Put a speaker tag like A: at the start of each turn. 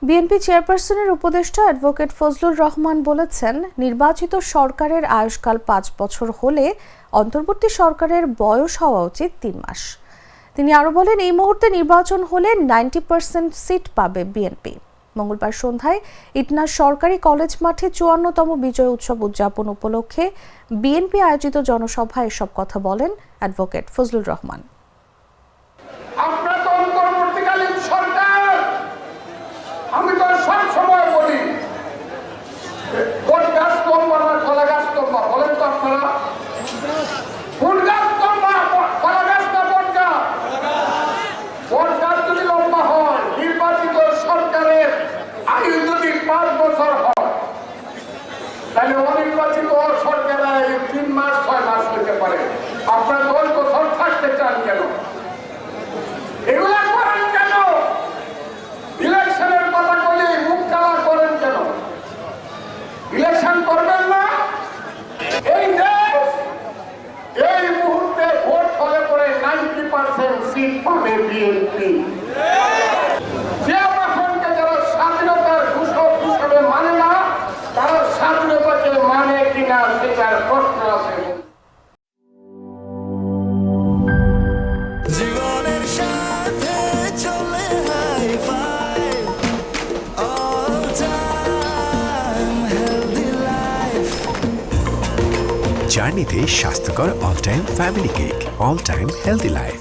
A: BNP চেয়ারপারসনের উপদেষ্টা advocate Fazlur Rahman বলেছেন, নির্বাচিত সরকারের আয়ুষ্কাল ৫ বছর হলে অন্তর্বর্তী সরকারের বয়স হওয়া উচিত ৩ মাস। তিনি আরও বলেন, এই মুহূর্তে নির্বাচন হলে 90% সিট পাবে বিএনপি। মঙ্গলবার সন্ধ্যায় ইটনা সরকারি কলেজ মাঠে ৫৪তম বিজয় উৎসব উদযাপন উপলক্ষে বিএনপি আয়োজিত জনসভায় এসব কথা বলেন অ্যাডভোকেট ফজলুর রহমান।
B: আমি তো সব সময় বলি, কোন গাছ লম্বা না কলা গাছ লম্বা, বলেন তো আপনারা? কোন গাছ লম্বা, কলা গাছ না বট গাছ? বট গাছ যদি লম্বা হয়, নির্বাচিত সরকারের আয়ু যদি ৫ বছর হয়, তাহলে অনির্বাচিত সরকারের ৩ মাস ৬ মাস হতে পারে। আপনারা ১০ বছর থাকতে চান কেন? এগুলা করেন কেন? ইলেকশনের কথা বলে মুখ কালা করেন কেন? ইলেকশন করবেন না? এই দেশ এই মুহূর্তে ভোট হলে পরে 90% সিট পাবে বিএনপি। জিয়াউররহমানকে যারা স্বাধীনতার ঘোষক হিসেবে মানে না, তারা স্বাধীনতাকে মানে কিনা সেটার প্রশ্ন আছে।
C: জীবনের সাথে চলে high five, all time healthy life.
D: জার্নিতে স্বাস্থ্যকর all time family cake, all time healthy life.